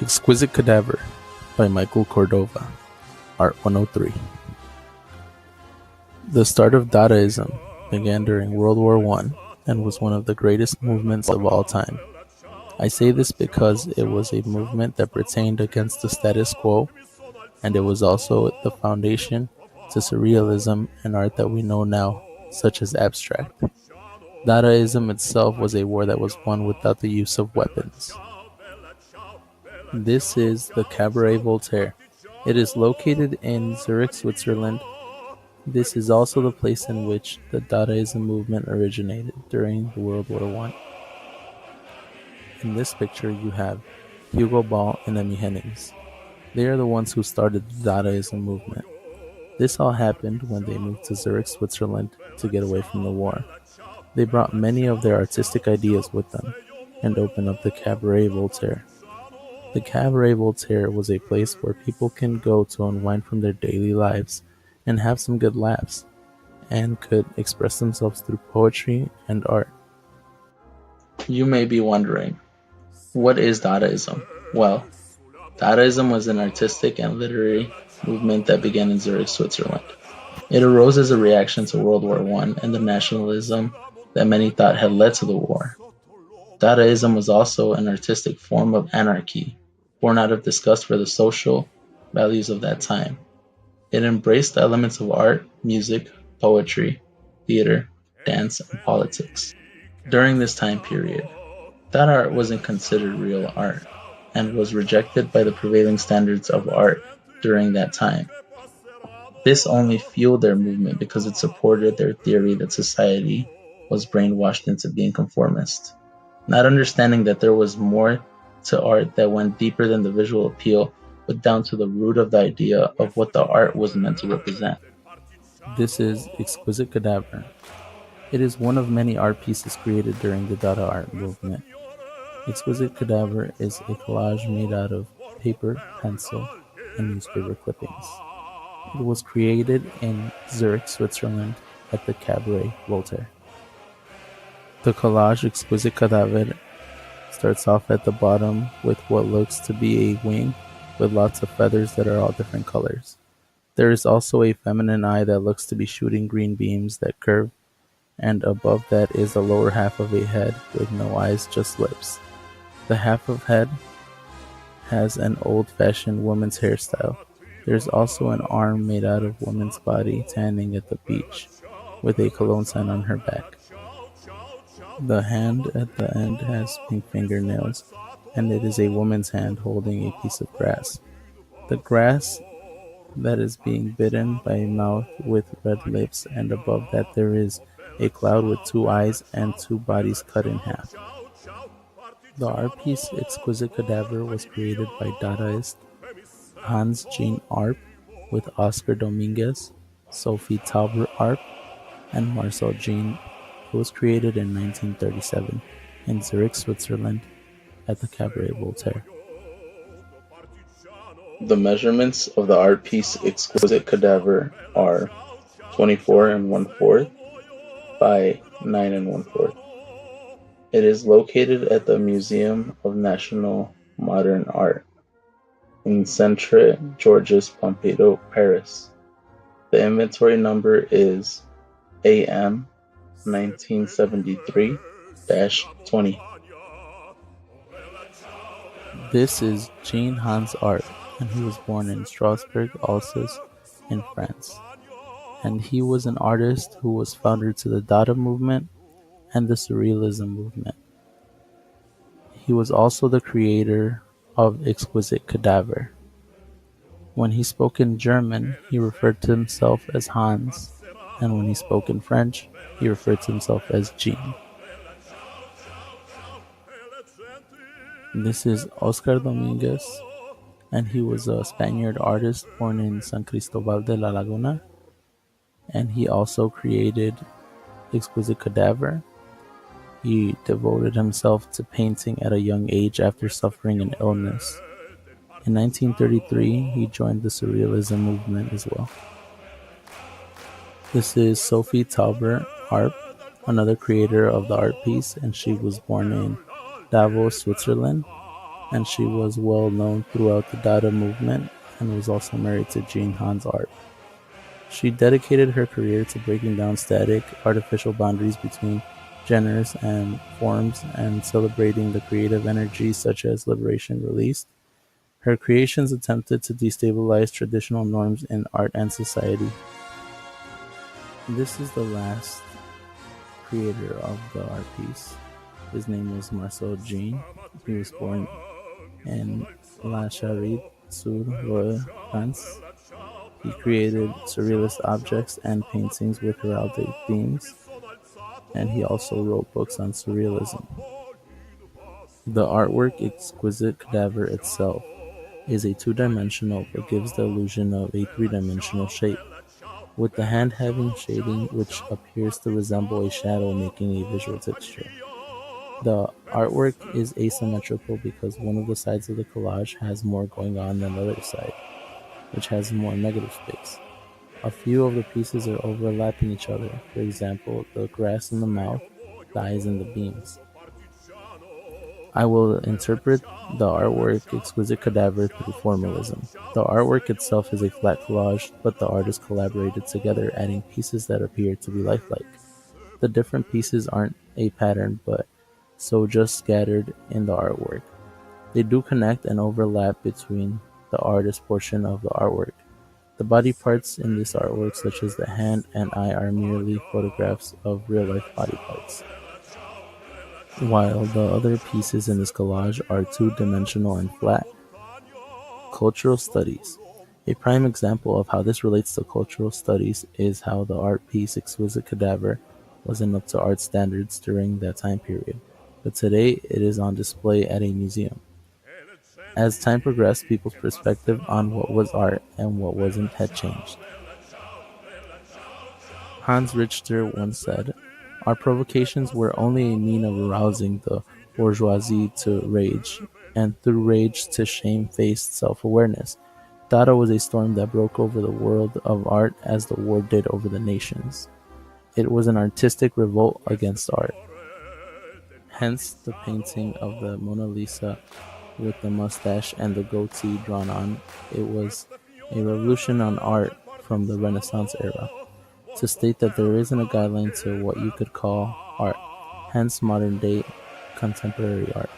Exquisite Cadaver by Michael Cordova, Art 103. The start of Dadaism began during World War I and was one of the greatest movements of all time. I say this because it was a movement that pertained against the status quo, and it was also the foundation to surrealism and art that we know now, such as abstract. Dadaism itself was a war that was won without the use of weapons. This is the Cabaret Voltaire. It is located in Zurich, Switzerland. This is also the place in which the Dadaism movement originated during World War I. In this picture you have Hugo Ball and Emmy Hennings. They are the ones who started the Dadaism movement. This all happened when they moved to Zurich, Switzerland to get away from the war. They brought many of their artistic ideas with them and opened up the Cabaret Voltaire. The Cabaret Voltaire was a place where people can go to unwind from their daily lives and have some good laughs, and could express themselves through poetry and art. You may be wondering, what is Dadaism? Well, Dadaism was an artistic and literary movement that began in Zurich, Switzerland. It arose as a reaction to World War I and the nationalism that many thought had led to the war. Dadaism was also an artistic form of anarchy, born out of disgust for the social values of that time. It embraced elements of art, music, poetry, theater, dance, and politics. During this time period, that art wasn't considered real art and was rejected by the prevailing standards of art during that time. This only fueled their movement because it supported their theory that society was brainwashed into being conformist, not understanding that there was more to art that went deeper than the visual appeal, but down to the root of the idea of what the art was meant to represent. This is Exquisite Cadaver. It is one of many art pieces created during the Dada art movement. Exquisite Cadaver is a collage made out of paper, pencil, and newspaper clippings. It was created in Zurich, Switzerland at the Cabaret Voltaire. The collage Exquisite Cadaver starts off at the bottom with what looks to be a wing with lots of feathers that are all different colors. There is also a feminine eye that looks to be shooting green beams that curve, and above that is the lower half of a head with no eyes, just lips. The half of head has an old-fashioned woman's hairstyle. There's also an arm made out of woman's body tanning at the beach, with a cologne sign on her back. The hand at the end has pink fingernails, and it is a woman's hand holding a piece of grass. The grass that is being bitten by a mouth with red lips, and above that there is a cloud with two eyes and two bodies cut in half. The art piece Exquisite Cadaver was created by Dadaist Hans Jean Arp with Oscar Dominguez, Sophie Tauber Arp, and Marcel Jean. It was created in 1937 in Zurich, Switzerland at the Cabaret Voltaire. The measurements of the art piece Exquisite Cadaver are 24 1/4 by 9 1/4. It is located at the Museum of National Modern Art in Centre Georges Pompidou, Paris. The inventory number is AM 1973-20. This is Jean Hans Art, and he was born in Strasbourg, Alsace, in France. And he was an artist who was founder to the Dada movement and the Surrealism movement. He was also the creator of Exquisite Cadaver. When he spoke in German, he referred to himself as Hans, and when he spoke in French, he referred to himself as Jean. This is Oscar Dominguez, and he was a Spaniard artist born in San Cristobal de la Laguna, and he also created Exquisite Cadaver. He devoted himself to painting at a young age after suffering an illness. In 1933, he joined the Surrealism movement as well. This is Sophie Tauber Arp, another creator of the art piece, and she was born in Davos, Switzerland, and she was well known throughout the Dada movement and was also married to Jean Hans Art. She dedicated her career to breaking down static, artificial boundaries between genres and forms and celebrating the creative energies such as liberation release. Her creations attempted to destabilize traditional norms in art and society. This is the last creator of the art piece. His name was Marcel Jean. He was born in La Charite sur Loire, France. He created surrealist objects and paintings with heraldic themes, and he also wrote books on surrealism. The artwork Exquisite Cadaver itself is a two-dimensional but gives the illusion of a three-dimensional shape, with the hand having shading which appears to resemble a shadow making a visual texture. The artwork is asymmetrical because one of the sides of the collage has more going on than the other side, which has more negative space. A few of the pieces are overlapping each other, for example, the grass in the mouth, the eyes and the beams. I will interpret the artwork Exquisite Cadaver through formalism. The artwork itself is a flat collage, but the artists collaborated together, adding pieces that appear to be lifelike. The different pieces aren't a pattern, but so just scattered in the artwork. They do connect and overlap between the artist portion of the artwork. The body parts in this artwork, such as the hand and eye, are merely photographs of real-life body parts, while the other pieces in this collage are two-dimensional and flat. Cultural studies. A prime example of how this relates to cultural studies is how the art piece Exquisite Cadaver wasn't up to art standards during that time period, but today it is on display at a museum. As time progressed, people's perspective on what was art and what wasn't had changed. Hans Richter once said, "Our provocations were only a mean of arousing the bourgeoisie to rage, and through rage to shame-faced self-awareness. Dada was a storm that broke over the world of art as the war did over the nations. It was an artistic revolt against art." Hence the painting of the Mona Lisa with the mustache and the goatee drawn on. It was a revolution on art from the Renaissance era, to state that there isn't a guideline to what you could call art, hence modern-day contemporary art.